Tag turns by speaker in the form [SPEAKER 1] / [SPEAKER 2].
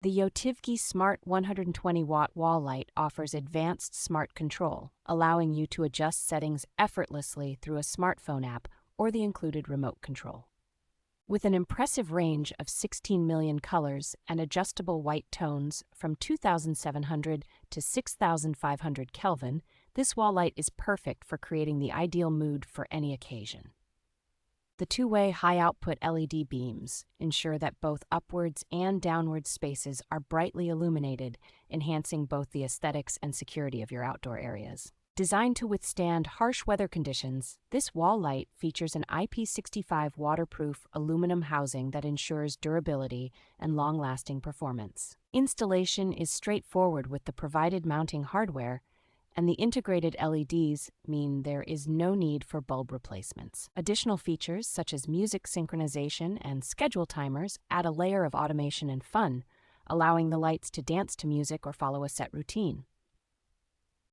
[SPEAKER 1] The Yotivki Smart 120-watt wall light offers advanced smart control, allowing you to adjust settings effortlessly through a smartphone app or the included remote control. With an impressive range of 16 million colors and adjustable white tones from 2700 to 6500 Kelvin, this wall light is perfect for creating the ideal mood for any occasion. The two-way high-output LED beams ensure that both upwards and downwards spaces are brightly illuminated, enhancing both the aesthetics and security of your outdoor areas. Designed to withstand harsh weather conditions, this wall light features an IP65 waterproof aluminum housing that ensures durability and long-lasting performance. Installation is straightforward with the provided mounting hardware, and the integrated LEDs mean there is no need for bulb replacements. Additional features such as music synchronization and schedule timers add a layer of automation and fun, allowing the lights to dance to music or follow a set routine.